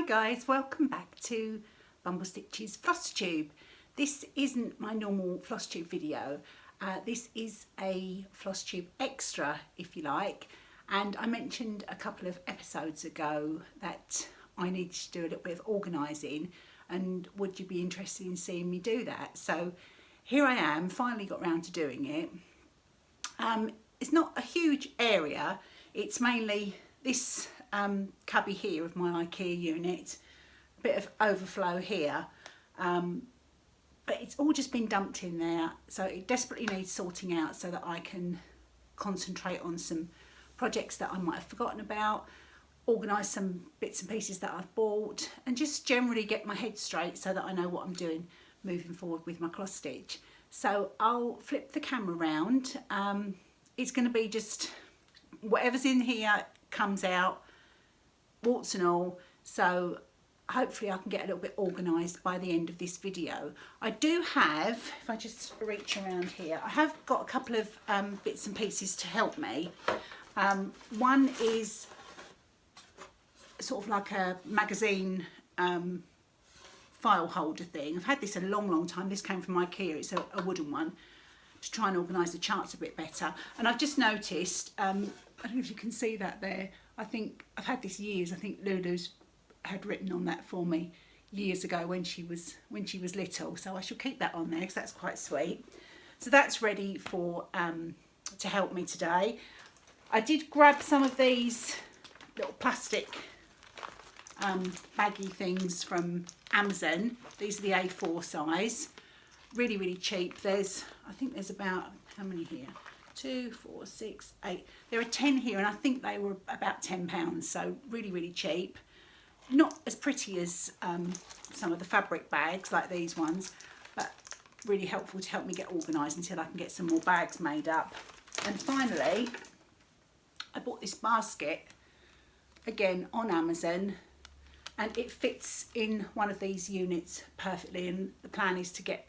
guys, welcome back to Bumble Stitch's FlossTube. This isn't my normal FlossTube video. This is a FlossTube extra, if you like. And I mentioned a couple of episodes ago that I needed to do a little bit of organising, and would you be interested in seeing me do that? So here I am, finally got round to doing it. It's not a huge area, it's mainly this cubby here of my IKEA unit, a bit of overflow here, but it's all just been dumped in there, so it desperately needs sorting out so that I can concentrate on some projects that I might have forgotten about, organise some bits and pieces that I've bought, and just generally get my head straight so that I know what I'm doing moving forward with my cross stitch. So I'll flip the camera round. It's going to be just whatever's in here comes out, warts and all, so hopefully I can get a little bit organised by the end of this video. I do have, if I just reach around here, I have got a couple of bits and pieces to help me. One is sort of like a magazine file holder thing. I've had this a long time. This came from IKEA. It's a wooden one, to try and organise the charts a bit better. And I've just noticed, I don't know if you can see that there, I think I've had this years. I think Lulu's had written on that for me years ago when she was little, so I shall keep that on there because that's quite sweet. So that's ready for to help me today. I did grab some of these little plastic baggy things from Amazon. These are the A4 size, really cheap. I think there's about, how many here? 2, 4, 6, 8. There are 10 here, and I think they were about £10, so really cheap. Not as pretty as some of the fabric bags like these ones, but really helpful to help me get organised until I can get some more bags made up. And finally, I bought this basket, again on Amazon, and it fits in one of these units perfectly, and the plan is to get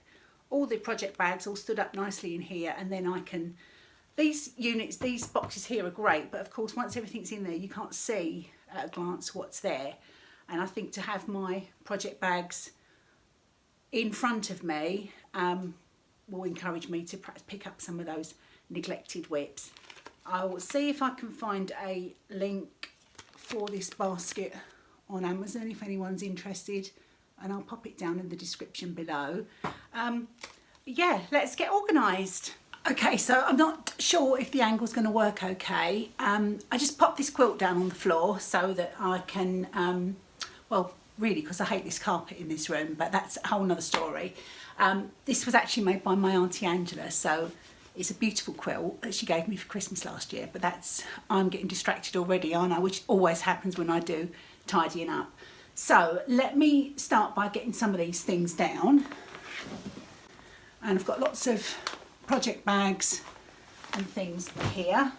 all the project bags all stood up nicely in here, and then I can, these boxes here are great, but of course once everything's in there you can't see at a glance what's there, and I think to have my project bags in front of me will encourage me to perhaps pick up some of those neglected WIPS. I will see if I can find a link for this basket on Amazon if anyone's interested, and I'll pop it down in the description below. Yeah, let's get organised. Okay, so I'm not sure if the angle's going to work okay. I just popped this quilt down on the floor so that I can, well, really, because I hate this carpet in this room, but that's a whole nother story. This was actually made by my Auntie Angela, so it's a beautiful quilt that she gave me for Christmas last year, but I'm getting distracted already, aren't I? Which always happens when I do tidying up. So let me start by getting some of these things down. And I've got lots of project bags and things here.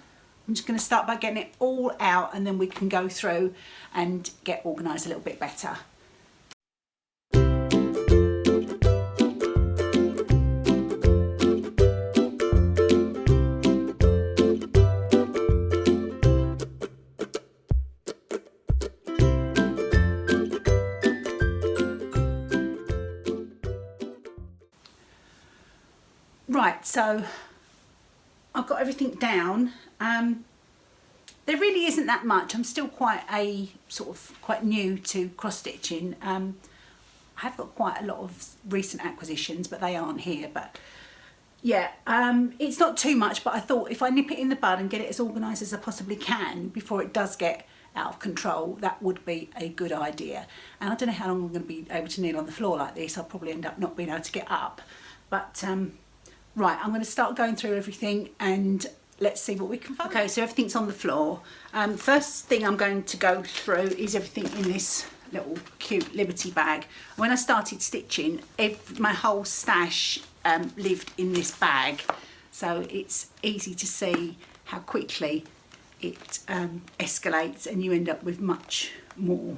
I'm just going to start by getting it all out, and then we can go through and get organised a little bit better. Right, so I've got everything down. There really isn't that much. I'm still quite new to cross stitching. I have got quite a lot of recent acquisitions, but they aren't here. But yeah, it's not too much, but I thought if I nip it in the bud and get it as organised as I possibly can before it does get out of control, that would be a good idea. And I don't know how long I'm going to be able to kneel on the floor like this. I'll probably end up not being able to get up. But right, I'm going to start going through everything and let's see what we can find. Okay, so everything's on the floor. First thing I'm going to go through is everything in this little cute Liberty bag. When I started stitching, my whole stash lived in this bag, so it's easy to see how quickly it escalates and you end up with much more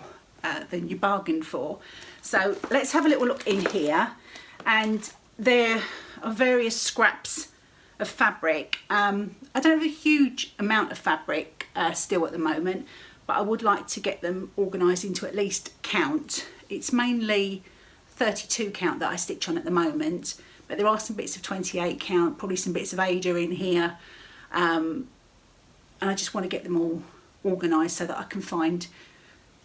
than you bargained for. So let's have a little look in here, and there are various scraps of fabric. I don't have a huge amount of fabric still at the moment, but I would like to get them organised into at least count. It's mainly 32 count that I stitch on at the moment, but there are some bits of 28 count, probably some bits of Ada in here, and I just want to get them all organised so that I can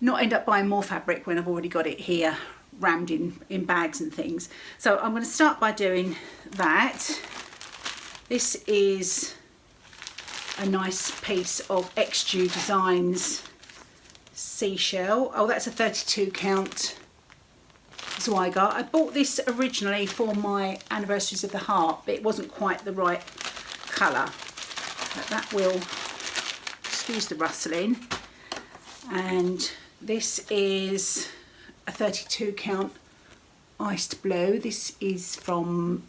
not end up buying more fabric when I've already got it here rammed in bags and things. So I'm going to start by doing that. This is a nice piece of XU Designs seashell. Oh, that's a 32 count Zweigart. I bought this originally for my Anniversaries of the Heart, but it wasn't quite the right colour. But that will, excuse the rustling. And this is a 32 count iced blue. This is from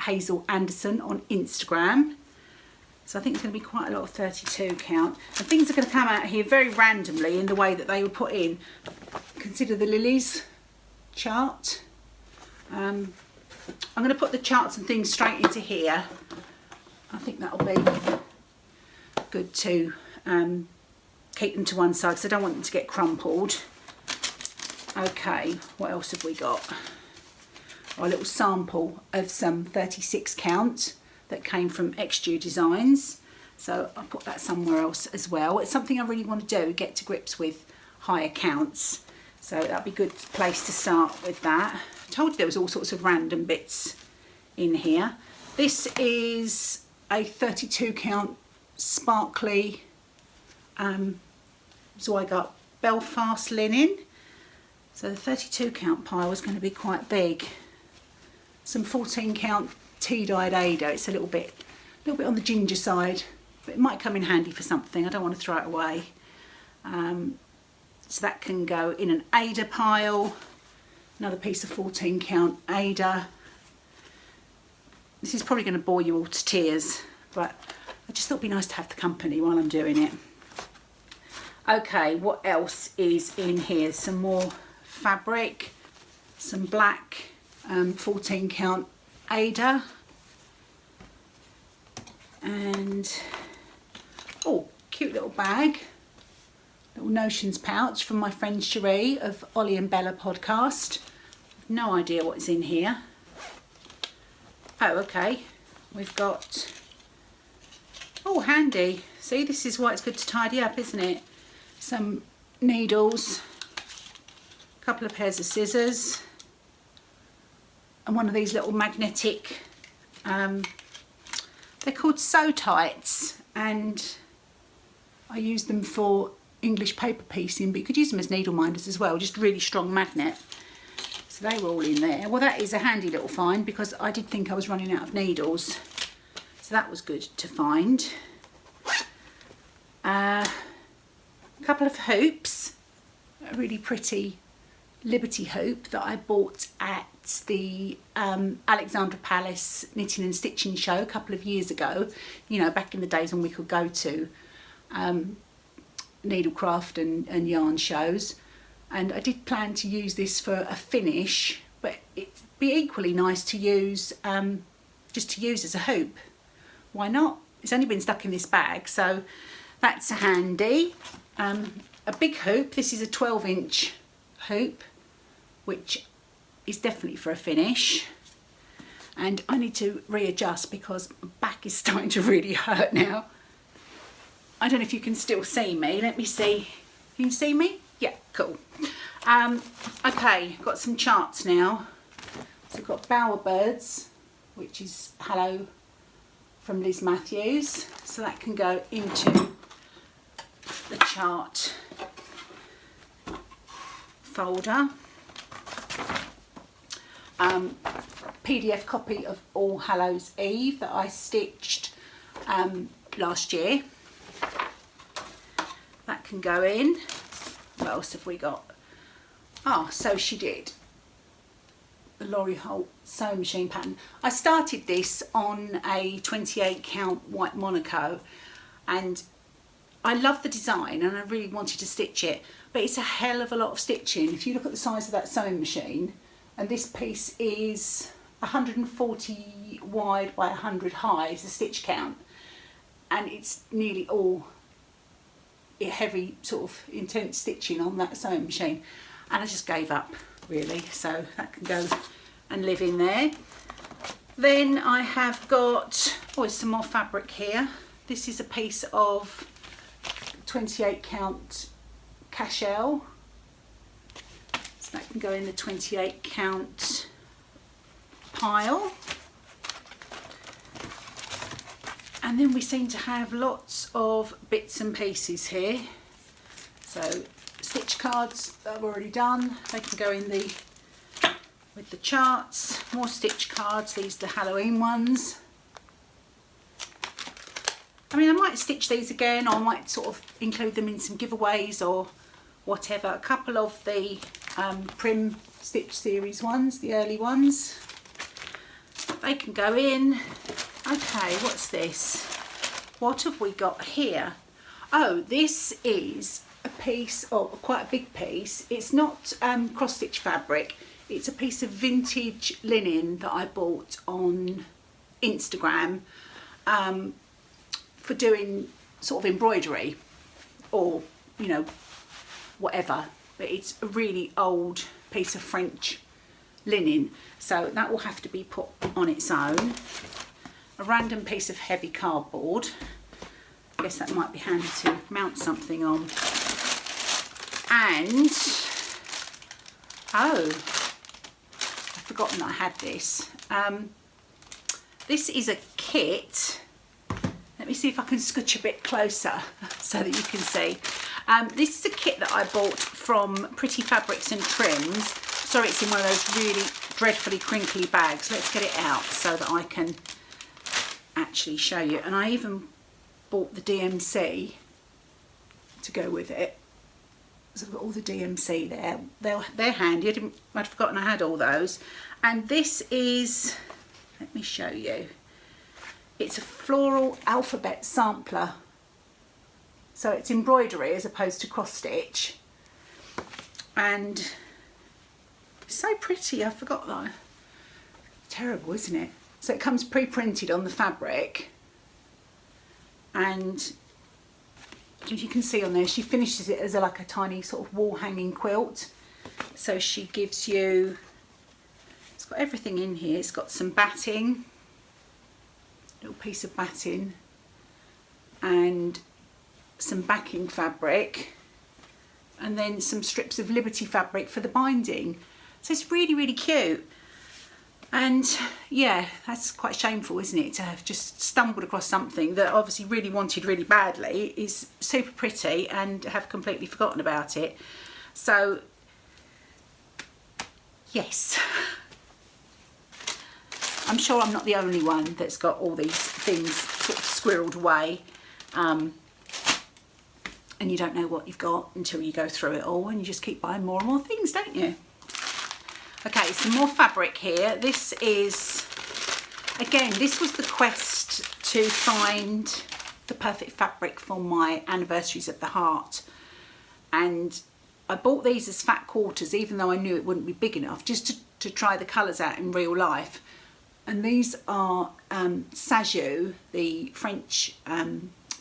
Hazel Anderson on Instagram. So I think it's going to be quite a lot of 32 count. And things are going to come out here very randomly in the way that they were put in. Consider the lilies chart. I'm going to put the charts and things straight into here. I think that'll be good to keep them to one side because I don't want them to get crumpled. Okay, what else have we got? A little sample of some 36 count that came from XU Designs. So I'll put that somewhere else as well. It's something I really want to do, get to grips with higher counts. So that'll be a good place to start with that. I told you there was all sorts of random bits in here. This is a 32 count sparkly Zweigart Belfast linen. So the 32 count pile is going to be quite big. Some 14 count tea-dyed Ada. It's a little bit on the ginger side, but it might come in handy for something. I don't want to throw it away. So that can go in an Ada pile. Another piece of 14 count Ada. This is probably going to bore you all to tears, but I just thought it'd be nice to have the company while I'm doing it. Okay, what else is in here? Some more fabric, some black 14 count Ada, and oh, cute little bag, little notions pouch from my friend Cherie of Ollie and Bella podcast. No idea what's in here. Oh, okay, we've got, oh, handy. See, this is why it's good to tidy up, isn't it? Some needles, a couple of pairs of scissors, and one of these little magnetic, they're called sew tights, and I use them for English paper piecing, but you could use them as needle minders as well, just really strong magnet. So they were all in there. Well, that is a handy little find because I did think I was running out of needles, so that was good to find. A couple of hoops, a really pretty Liberty hoop that I bought at the Alexandra Palace Knitting and Stitching show a couple of years ago, you know, back in the days when we could go to needlecraft and yarn shows. And I did plan to use this for a finish, but it'd be equally nice to use just to use as a hoop. Why not? It's only been stuck in this bag, so that's handy. A big hoop, this is a 12-inch hoop, which is definitely for a finish. And I need to readjust because my back is starting to really hurt now. I don't know if you can still see me. Let me see. Can you see me? Yeah, cool. Okay, got some charts now. So I've got Bowerbirds, which is Hello from Liz Matthews. So that can go into the chart folder. PDF copy of All Hallows Eve that I stitched last year. That can go in. What else have we got? Ah, So She Did. The Laurie Holt sewing machine pattern. I started this on a 28 count white Monaco, and I love the design and I really wanted to stitch it, but it's a hell of a lot of stitching. If you look at the size of that sewing machine, and this piece is 140 wide by 100 high is the stitch count, and it's nearly all heavy sort of intense stitching on that sewing machine, and I just gave up really, so that can go and live in there. Then I have got, oh, some more fabric here. This is a piece of 28 count cashel, so that can go in the 28 count pile. And then we seem to have lots of bits and pieces here. So stitch cards that I've already done, they can go in the with the charts. More stitch cards, these are the Halloween ones. I mean, I might stitch these again, or I might sort of include them in some giveaways or whatever. A couple of the Prim Stitch series ones, the early ones, they can go in. Okay, what's this? What have we got here? Oh, this is a piece of, quite a big piece. It's not cross stitch fabric. It's a piece of vintage linen that I bought on Instagram for doing sort of embroidery or, you know, whatever. But it's a really old piece of French linen, so that will have to be put on its own. A random piece of heavy cardboard. I guess that might be handy to mount something on. And, oh, I've forgotten that I had this. This is a kit. Let me see if I can scooch a bit closer so that you can see. This is a kit that I bought from Pretty Fabrics and Trims. Sorry, it's in one of those really dreadfully crinkly bags. Let's get it out so that I can actually show you. And I even bought the DMC to go with it. So I've got all the DMC there. They're handy. I'd forgotten I had all those. And this is, let me show you. It's a floral alphabet sampler. So it's embroidery as opposed to cross stitch. And it's so pretty, I forgot that. Terrible, isn't it? So it comes pre-printed on the fabric, and as you can see on there, she finishes it as like a tiny sort of wall hanging quilt. So she gives you, it's got everything in here. It's got some batting, little piece of batting, and some backing fabric, and then some strips of Liberty fabric for the binding. So it's really, really cute. And yeah, that's quite shameful, isn't it, to have just stumbled across something that I obviously really wanted really badly, is super pretty, and have completely forgotten about it. So yes, I'm sure I'm not the only one that's got all these things sort of squirreled away, and you don't know what you've got until you go through it all, and you just keep buying more and more things, don't you? Okay, some more fabric here. This is, again, this was the quest to find the perfect fabric for my Anniversaries of the Heart. And I bought these as fat quarters, even though I knew it wouldn't be big enough, just to try the colours out in real life. And these are Sajou, the French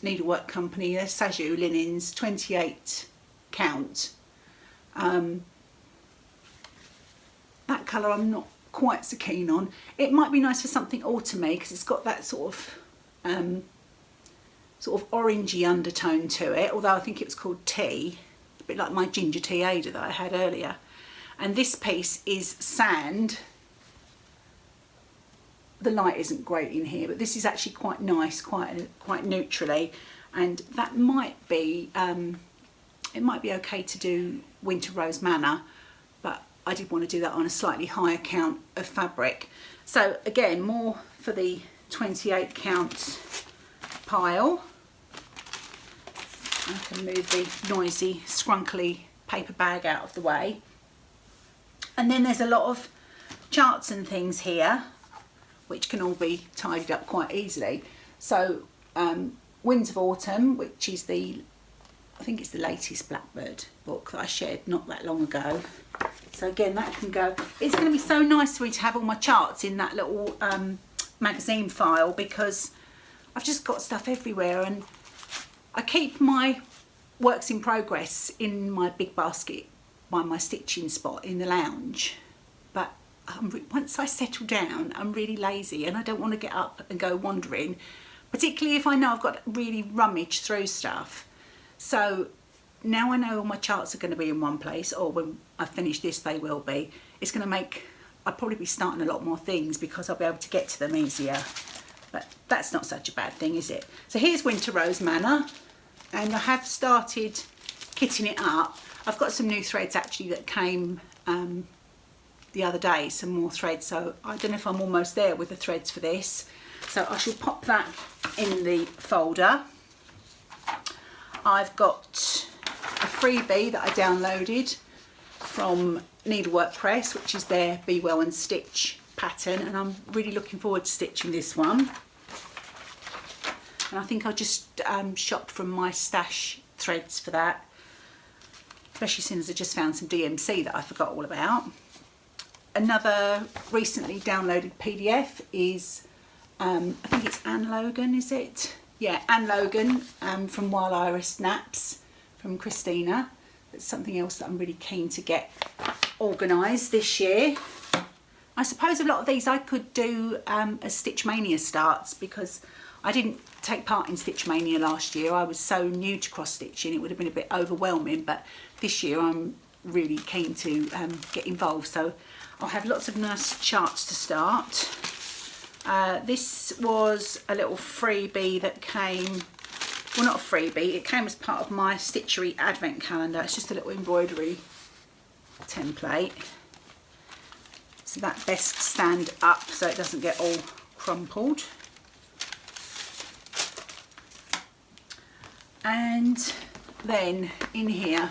needlework company. They're Sajou linens, 28 count. That colour I'm not quite so keen on. It might be nice for something autumny because it's got that sort of orangey undertone to it, although I think it was called tea, a bit like my ginger tea Ada that I had earlier. And this piece is sand. The light isn't great in here, but this is actually quite nice, quite neutrally, and that might be it might be okay to do Winter Rose Manor, but I did want to do that on a slightly higher count of fabric. So again, more for the 28 count pile. I can move the noisy, scrunkly paper bag out of the way. And then there's a lot of charts and things here, which can all be tidied up quite easily. So Winds of Autumn, which is the, I think it's the latest Blackbird book that I shared not that long ago. So again, that can go. It's going to be so nice for me to have all my charts in that little magazine file, because I've just got stuff everywhere, and I keep my works in progress in my big basket by my stitching spot in the lounge, but once I settle down, I'm really lazy and I don't want to get up and go wandering, particularly if I know I've got to really rummage through stuff. So now I know all my charts are going to be in one place, or when I finish this they will be. It's going to make, I'll probably be starting a lot more things because I'll be able to get to them easier, but that's not such a bad thing, is it? So here's Winter Rose Manor, and I have started kitting it up. I've got some new threads actually that came the other day, some more threads, so I don't know if I'm almost there with the threads for this. So I shall pop that in the folder. I've got a freebie that I downloaded from Needlework Press, which is their Be Well and Stitch pattern, and I'm really looking forward to stitching this one. And I think I'll just shop from my stash threads for that, especially since I just found some DMC that I forgot all about. Another recently downloaded PDF is, I think it's Anne Logan, is it? Yeah, Anne Logan from While Iris Naps from Christina. That's something else that I'm really keen to get organised this year. I suppose a lot of these I could do as Stitch Mania starts, because I didn't take part in Stitch Mania last year. I was so new to cross stitching, it would have been a bit overwhelming, but this year I'm really keen to get involved, so I'll have lots of nice charts to start. This was a little freebie that came, well, not a freebie, it came as part of my Stitchery advent calendar. It's just a little embroidery template, so that best stand up so it doesn't get all crumpled. And then in here,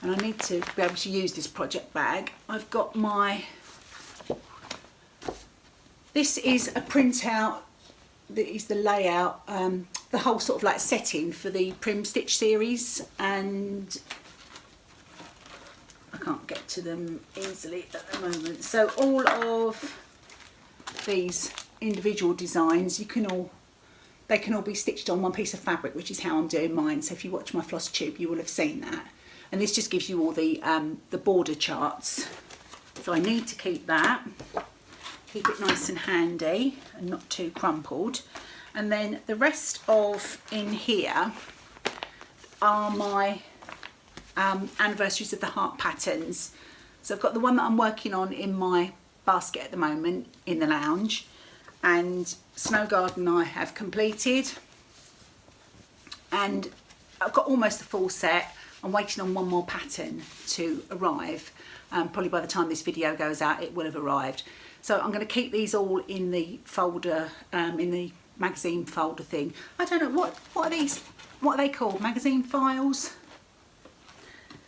and I need to be able to use this project bag, I've got my, this is a printout that is the layout, the whole sort of like setting for the Prim Stitch series, and I can't get to them easily at the moment. So all of these individual designs, they can all be stitched on one piece of fabric, which is how I'm doing mine. So if you watch my FlossTube, you will have seen that. And this just gives you all the border charts. So I need to keep that, keep it nice and handy and not too crumpled. And then the rest of in here are my Anniversaries of the Heart patterns. So I've got the one that I'm working on in my basket at the moment in the lounge, and Snow Garden I have completed, and I've got almost the full set. I'm waiting on one more pattern to arrive. Probably by the time this video goes out it will have arrived. So I'm going to keep these all in the folder, in the magazine folder thing. I don't know, what are these, what are they called, magazine files?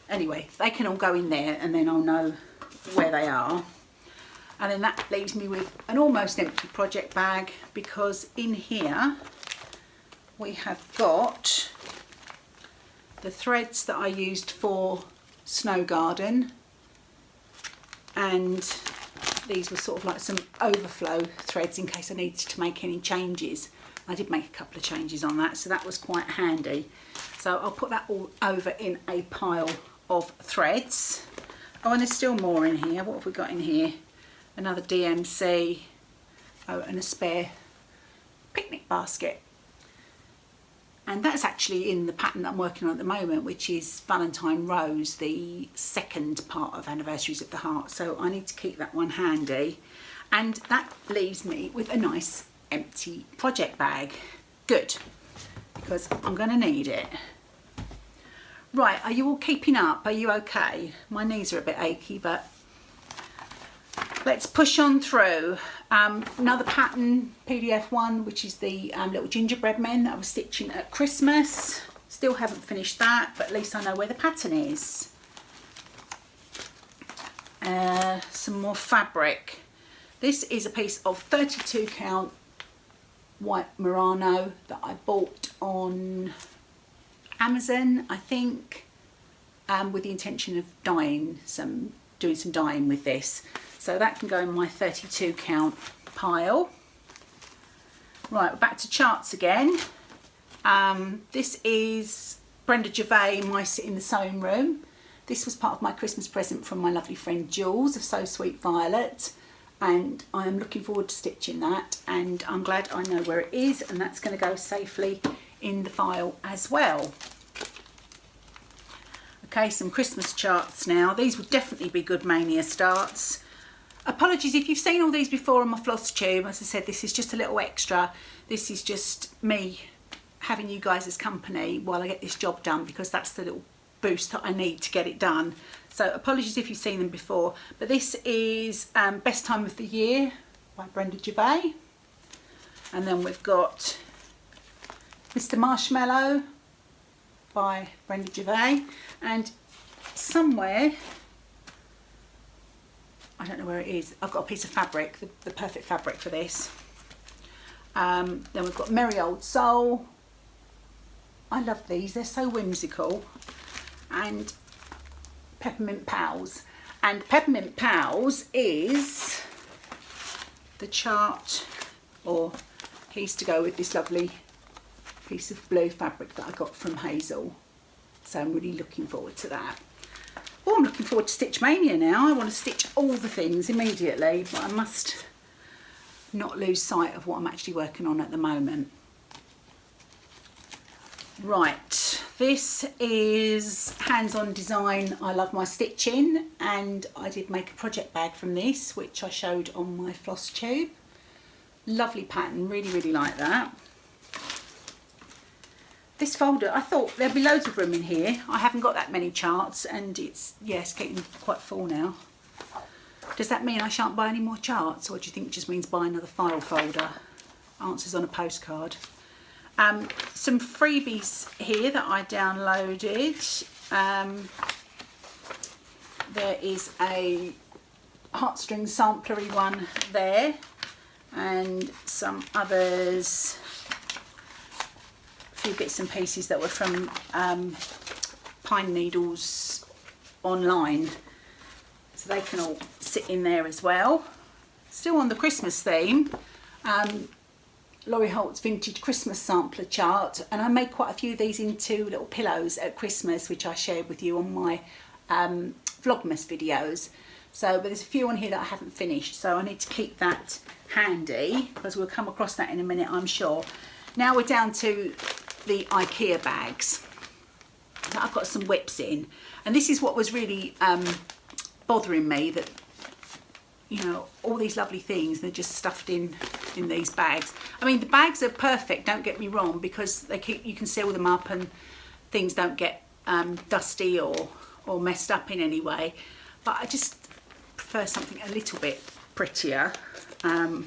Anyway, they can all go in there and then I'll know where they are. And then that leaves me with an almost empty project bag, because in here we have got the threads that I used for Snow Garden, and these were sort of like some overflow threads in case I needed to make any changes. I did make a couple of changes on that, so that was quite handy. So I'll put that all over in a pile of threads. Oh, and there's still more in here. What have we got in here? Another DMC, oh, and a spare picnic basket. And that's actually in the pattern that I'm working on at the moment, which is Valentine Rose, the second part of Anniversaries of the Heart. So I need to keep that one handy. And that leaves me with a nice empty project bag. Good, because I'm going to need it. Right, are you all keeping up? Are you okay? My knees are a bit achy, but let's push on through. Another pattern, PDF one, which is the little gingerbread men that I was stitching at Christmas. Still haven't finished that, but at least I know where the pattern is. Some more fabric. This is a piece of 32 count white Murano that I bought on Amazon, I think, with the intention of doing some dyeing with this. So that can go in my 32 count pile. Right, we're back to charts again. This is Brenda Gervais, My Sit in the Sewing Room. This was part of my Christmas present from my lovely friend Jules of So Sweet Violet, and I am looking forward to stitching that, and I'm glad I know where it is, and that's going to go safely in the file as well. Okay, some Christmas charts now. These would definitely be good Mania starts. Apologies if you've seen all these before on my FlossTube. As I said, this is just a little extra. This is just me having you guys as company while I get this job done, because that's the little boost that I need to get it done. So apologies if you've seen them before, but this is Best Time of the Year by Brenda Gervais, and then we've got Mr. Marshmallow by Brenda Gervais, and somewhere, I don't know where it is, I've got a piece of fabric, the perfect fabric for this. Then we've got Merry Old Soul. I love these, they're so whimsical. And Peppermint Pals. And Peppermint Pals is the chart or piece to go with this lovely piece of blue fabric that I got from Hazel. So I'm really looking forward to that. Oh, I'm looking forward to Stitch Mania now. I want to stitch all the things immediately, but I must not lose sight of what I'm actually working on at the moment. Right, this is Hands-On Design I Love My Stitching, and I did make a project bag from this, which I showed on my FlossTube. Lovely pattern, really like that. This folder, I thought there'd be loads of room in here. I haven't got that many charts, and it's getting quite full now. Does that mean I shan't buy any more charts, or do you think it just means buy another file folder? Answers on a postcard. Some freebies here that I downloaded. There is a heartstring samplery one there, and some others, a few bits and pieces that were from Pine Needles online, so they can all sit in there as well. Still on the Christmas theme, Laurie Holt's Vintage Christmas Sampler chart, and I made quite a few of these into little pillows at Christmas, which I shared with you on my Vlogmas videos. But there's a few on here that I haven't finished, so I need to keep that handy, because we'll come across that in a minute, I'm sure. Now we're down to the IKEA bags that I've got some WIPS in, and this is what was really bothering me, that you know, all these lovely things, they're just stuffed in these bags. I mean, the bags are perfect, don't get me wrong, because you can seal them up and things don't get dusty or messed up in any way, but I just prefer something a little bit prettier. But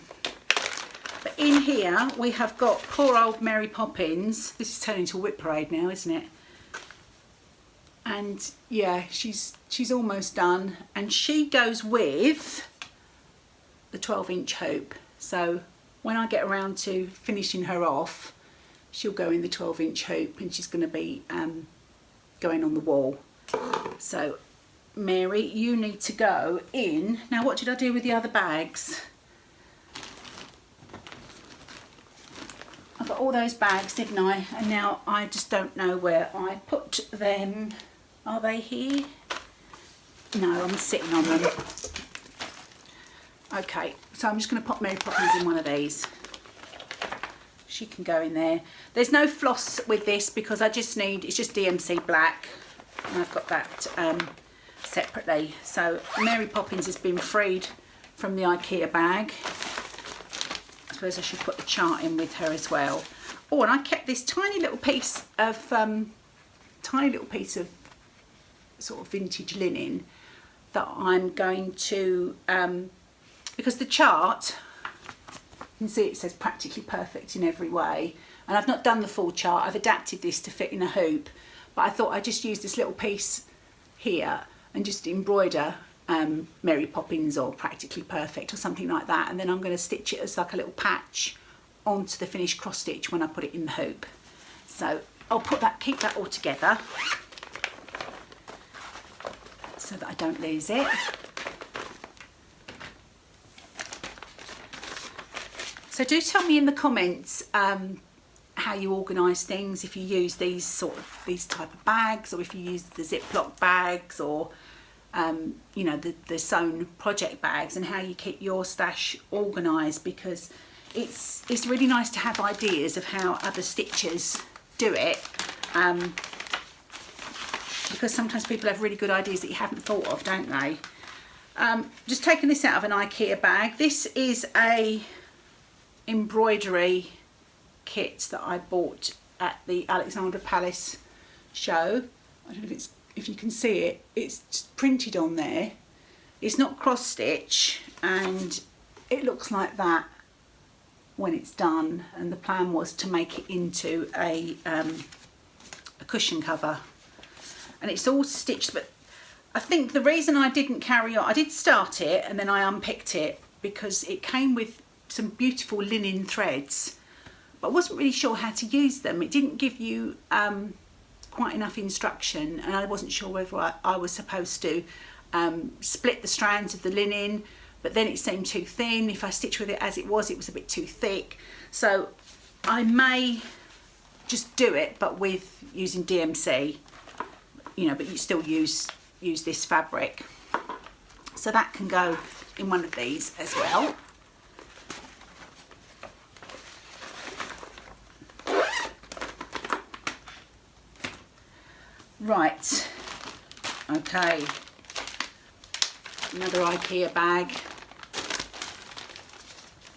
in here we have got poor old Mary Poppins. This is turning into a whip parade now, isn't it? And yeah, she's almost done, and she goes with the 12-inch hoop. So when I get around to finishing her off, she'll go in the 12-inch hoop, and she's going to be going on the wall. So Mary, you need to go in. Now, what did I do with the other bags? I got all those bags, didn't I? And now I just don't know where I put them. Are they here? No, I'm sitting on them. Okay, so I'm just going to pop Mary Poppins in one of these. She can go in there. There's no floss with this, because it's just DMC black, and I've got that separately. So Mary Poppins has been freed from the IKEA bag. I suppose I should put the chart in with her as well. Oh, and I kept this tiny little piece of sort of vintage linen that I'm going to because the chart, you can see it says practically perfect in every way, and I've not done the full chart. I've adapted this to fit in a hoop, but I thought I'd just use this little piece here and just embroider Mary Poppins or practically perfect or something like that, and then I'm going to stitch it as like a little patch onto the finished cross stitch when I put it in the hoop. So I'll keep that all together so that I don't lose it. So do tell me in the comments how you organise things, if you use these type of bags, or if you use the Ziploc bags, or you know, the sewn project bags, and how you keep your stash organised, because it's really nice to have ideas of how other stitchers do it, because sometimes people have really good ideas that you haven't thought of, don't they? Just taking this out of an IKEA bag. This is a embroidery kit that I bought at the Alexandra Palace show. I don't know if you can see it. It's just printed on there. It's not cross stitch, and it looks like that when it's done, and the plan was to make it into a cushion cover, and it's all stitched. But I think the reason I didn't carry on, I did start it and then I unpicked it because it came with some beautiful linen threads, but I wasn't really sure how to use them. It didn't give you quite enough instruction, and I wasn't sure whether I was supposed to split the strands of the linen, but then it seemed too thin. If I stitch with it as it was a bit too thick. So I may just do it, but with using DMC, you know, but you still use this fabric. So that can go in one of these as well. Right, okay, another IKEA bag,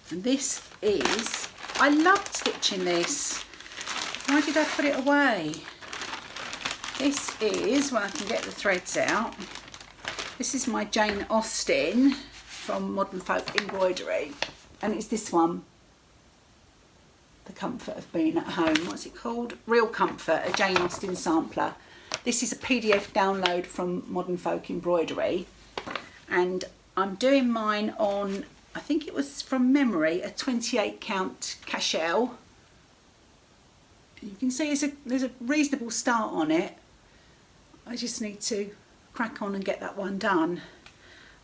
and this is, I loved stitching this. Why did I put it away? This is, when I can get the threads out, this is my Jane Austen from Modern Folk Embroidery, and it's this one, The Comfort of Being at Home. What's it called? Real Comfort, a Jane Austen sampler. This is a PDF download from Modern Folk Embroidery, and I'm doing mine on, I think it was from memory, a 28 count cashel. You can see there's a reasonable start on it. I just need to crack on and get that one done.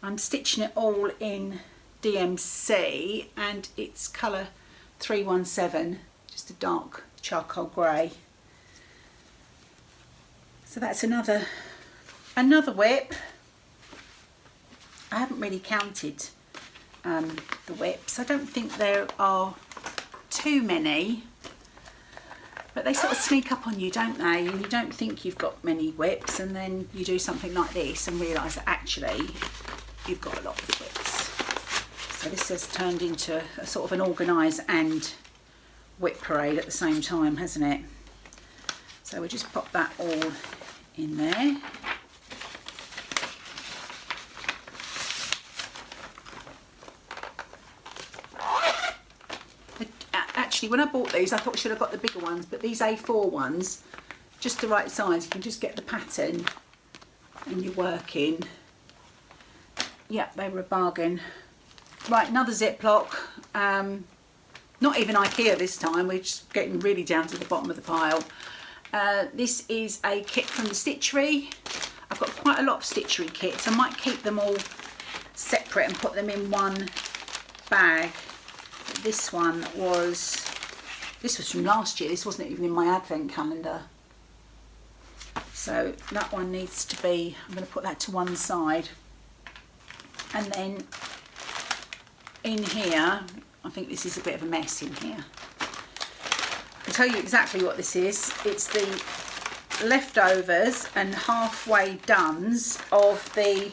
I'm stitching it all in DMC, and it's colour 317, just a dark charcoal grey. So that's another WIP. I haven't really counted the WIPs. I don't think there are too many, but they sort of sneak up on you, don't they? And you don't think you've got many WIPs, and then you do something like this and realise that actually you've got a lot of WIPs. So this has turned into a sort of an Organise and WIP parade at the same time, hasn't it? So we'll just pop that all in there. Actually, when I bought these, I thought I should have got the bigger ones, but these A4 ones, just the right size. You can just get the pattern and you're working. Yeah, they were a bargain. Right, another Ziploc. Not even IKEA this time. We're just getting really down to the bottom of the pile. This is a kit from the Stitchery. I've got quite a lot of Stitchery kits. I might keep them all separate and put them in one bag. This one was, this was from last year. This wasn't even in my advent calendar. So that one needs to be, I'm going to put that to one side. And then in here, I think this is a bit of a mess in here. I'll tell you exactly what this is. It's the leftovers and halfway dones of the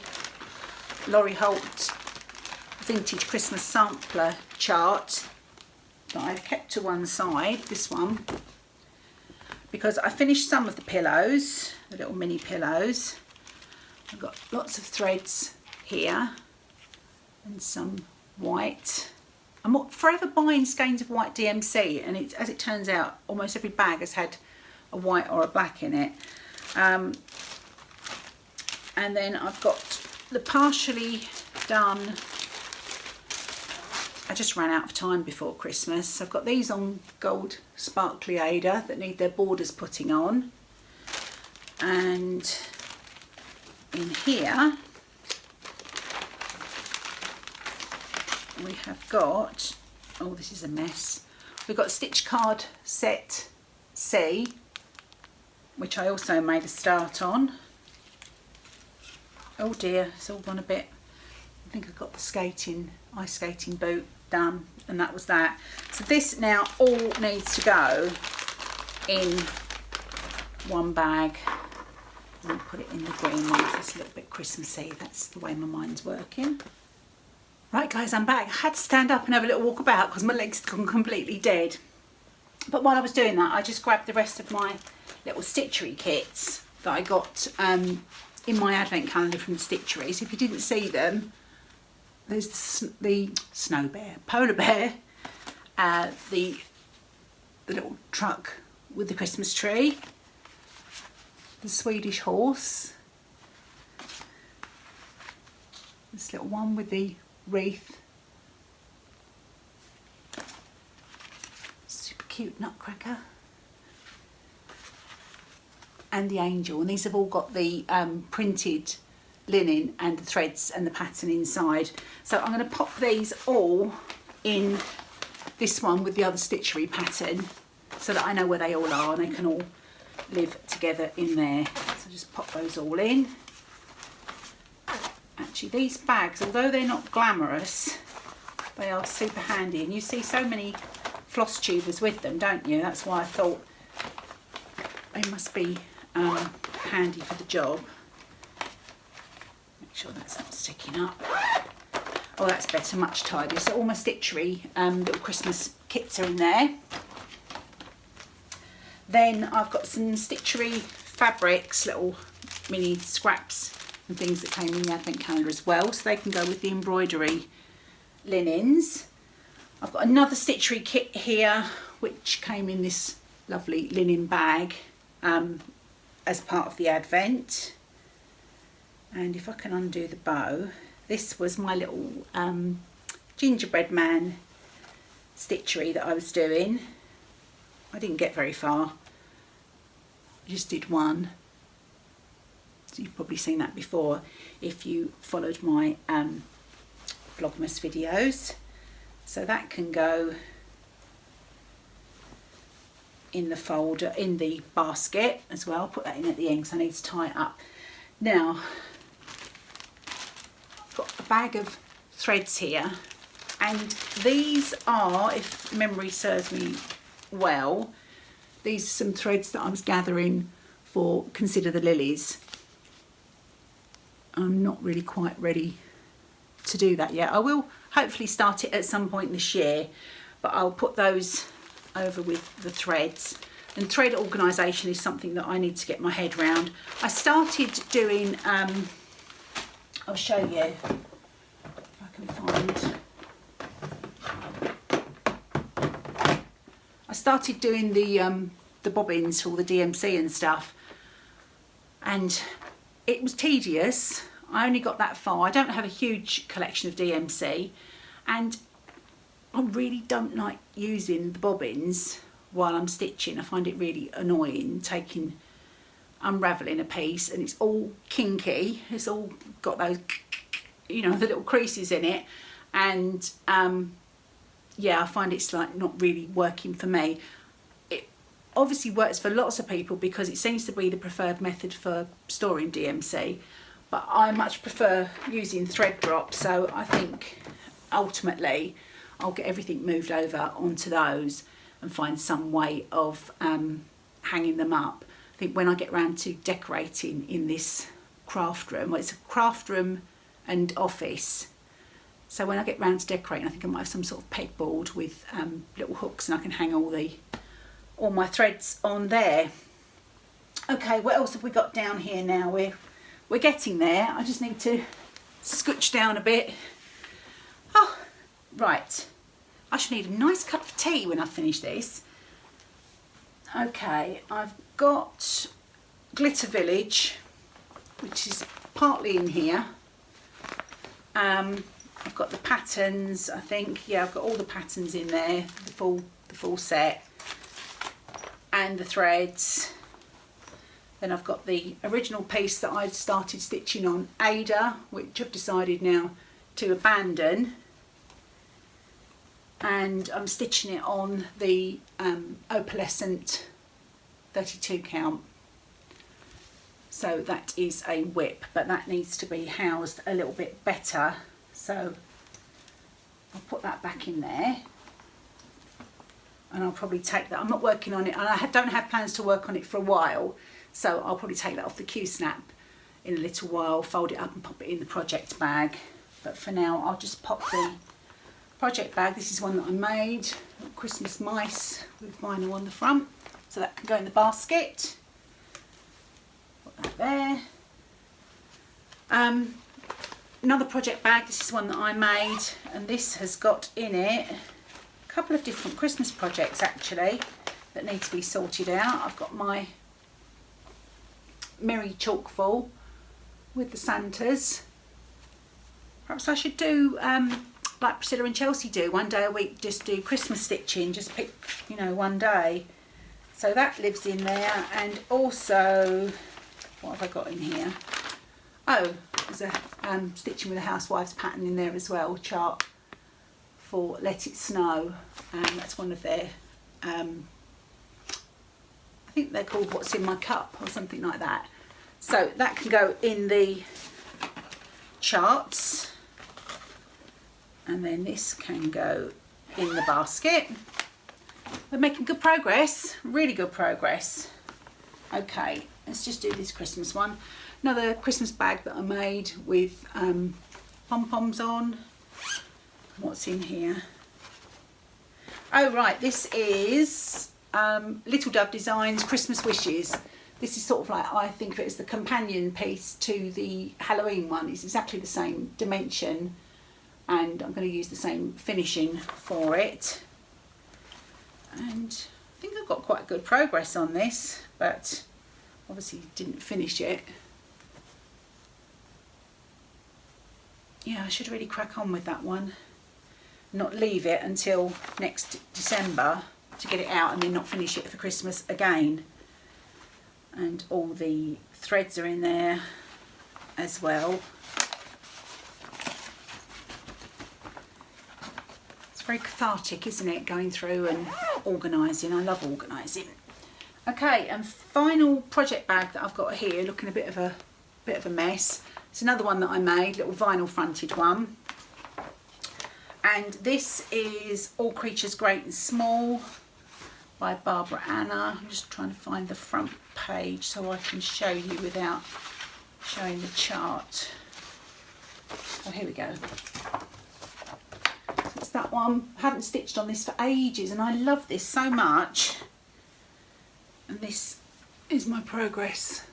Laurie Holt Vintage Christmas Sampler chart that I've kept to one side, this one, because I finished some of the pillows, the little mini pillows. I've got lots of threads here and some white. I'm forever buying skeins of white DMC, and as it turns out, almost every bag has had a white or a black in it. And then I've got the partially done, I just ran out of time before Christmas. I've got these on gold sparkly Ada that need their borders putting on. And in here, we have got, oh, this is a mess. We've got stitch card set C, which I also made a start on. Oh dear, it's all gone a bit. I think I've got the ice skating boot done, and that was that. So this now all needs to go in one bag. And put it in the green one, so it's a little bit Christmassy. That's the way my mind's working. Right guys, I'm back. I had to stand up and have a little walk about because my legs had gone completely dead. But while I was doing that, I just grabbed the rest of my little stitchery kits that I got in my advent calendar from the Stitchery. So if you didn't see them, there's the snow bear, polar bear, the little truck with the Christmas tree, the Swedish horse, this little one with the wreath, super cute nutcracker, and the angel. And these have all got the printed linen and the threads and the pattern inside. So I'm going to pop these all in this one with the other Stitchery pattern so that I know where they all are and they can all live together in there. So just pop those all in. Actually, these bags, although they're not glamorous, they are super handy, and you see so many floss tubers with them, don't you? That's why I thought they must be handy for the job. Make sure that's not sticking up. Oh, that's better, much tidier. So all my Stitchery little Christmas kits are in there. Then I've got some Stitchery fabrics, little mini scraps and things that came in the advent calendar as well, so they can go with the embroidery linens. I've got another Stitchery kit here which came in this lovely linen bag as part of the advent. And if I can undo the bow, this was my little gingerbread man Stitchery that I was doing. I didn't get very far, I just did one. So you've probably seen that before if you followed my Vlogmas videos. So that can go in the folder, in the basket as well. Put that in at the end because I need to tie it up. Now, I've got a bag of threads here, and these are, if memory serves me well, these are some threads that I was gathering for Consider the Lilies. I'm not really quite ready to do that yet. I will hopefully start it at some point this year, but I'll put those over with the threads. And thread organisation is something that I need to get my head around. I started doing, I'll show you if I can find. I started doing the bobbins for all the DMC and stuff, and it was tedious. I only got that far. I don't have a huge collection of DMC, and I really don't like using the bobbins while I'm stitching. I find it really annoying unraveling a piece, and it's all kinky. It's all got those, you know, the little creases in it, and yeah, I find it's like not really working for me. It obviously works for lots of people because it seems to be the preferred method for storing DMC, but I much prefer using thread drops. So I think ultimately I'll get everything moved over onto those and find some way of hanging them up. I think when I get around to decorating in this craft room, well, it's a craft room and office, so when I get round to decorating, I think I might have some sort of pegboard with little hooks, and I can hang all my threads on there. Okay, what else have we got down here now? We're getting there. I just need to scooch down a bit. Oh, right. I should need a nice cup of tea when I finish this. Okay, I've got Glitter Village, which is partly in here. I've got the patterns, I think. Yeah, I've got all the patterns in there, the full set, and the threads. Then I've got the original piece that I started stitching on Ada, which I've decided now to abandon. and I'm stitching it on the opalescent 32 count. So that is a WIP, but that needs to be housed a little bit better. So I'll put that back in there, and I'll probably take that. I'm not working on it, and I don't have plans to work on it for a while, so I'll probably take that off the Q-snap in a little while, fold it up and pop it in the project bag. But for now, I'll just pop the project bag. This is one that I made, Christmas mice with vinyl on the front, so that can go in the basket. Put that there. Another project bag, this is one that I made, and this has got in it a couple of different Christmas projects actually that need to be sorted out. I've got my Merry Chalkful with the Santas. Perhaps I should do like Priscilla and Chelsea do, one day a week, just do Christmas stitching, just pick, you know, one day. So that lives in there. And also, what have I got in here? Oh, there's a stitching with a housewife's pattern in there as well, chart for Let It Snow, and that's one of their I think they're called What's in My Cup or something like that. So that can go in the charts, and then this can go in the basket. We're making good progress, really good progress. Okay, let's just do this Christmas one. Another Christmas bag that I made with pom-poms on. What's in here? Oh right, this is Little Dove Designs Christmas Wishes. This is sort of like, I think of it as the companion piece to the Halloween one. It's exactly the same dimension, and I'm going to use the same finishing for it. And I think I've got quite good progress on this, but obviously didn't finish it. Yeah, I should really crack on with that one, not leave it until next December to get it out and then not finish it for Christmas again. And all the threads are in there as well. It's very cathartic, isn't it, going through and organising. I love organising. Okay, and final project bag that I've got here, looking a bit of a mess. It's another one that I made, little vinyl fronted one. And this is All Creatures Great and Small by Barbara Anna. I'm just trying to find the front page so I can show you without showing the chart. Oh, here we go. So it's that one. I haven't stitched on this for ages, and I love this so much. And this is my progress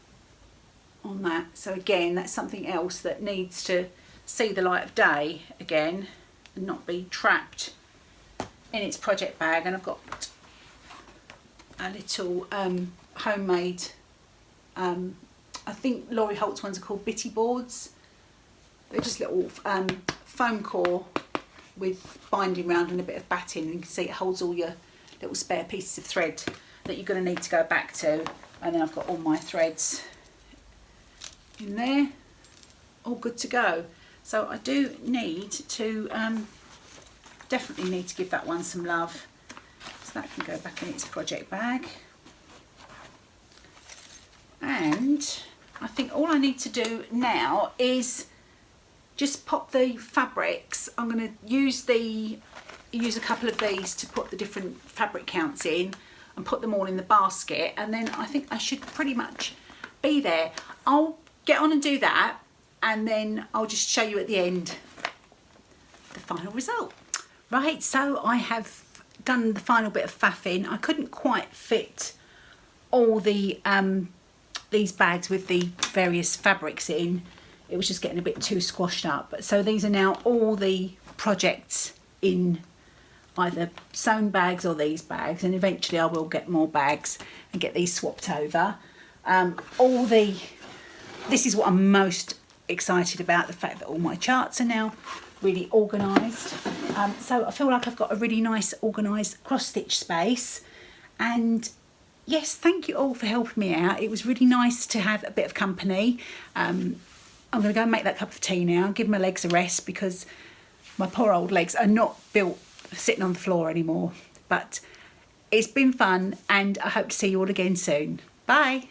on that. So again, that's something else that needs to see the light of day again and not be trapped in its project bag. And I've got a little homemade, I think Laurie Holt's ones are called bitty boards. They're just little foam core with binding round and a bit of batting, and you can see it holds all your little spare pieces of thread that you're going to need to go back to. And then I've got all my threads in there, all good to go. So I do need to definitely need to give that one some love, so that can go back in its project bag. And I think all I need to do now is just pop the fabrics. I'm going to use a couple of these to put the different fabric counts in and put them all in the basket, and then I think I should pretty much be there. I'll get on and do that, and then I'll just show you at the end the final result. Right, so I have done the final bit of faffing. I couldn't quite fit all the these bags with the various fabrics in. It was just getting a bit too squashed up. So these are now all the projects in either sewn bags or these bags, and eventually I will get more bags and get these swapped over. This is what I'm most excited about, the fact that all my charts are now really organised. So I feel like I've got a really nice organised cross-stitch space. And yes, thank you all for helping me out. It was really nice to have a bit of company. I'm going to go and make that cup of tea now, give my legs a rest, because my poor old legs are not built sitting on the floor anymore. But it's been fun, and I hope to see you all again soon. Bye.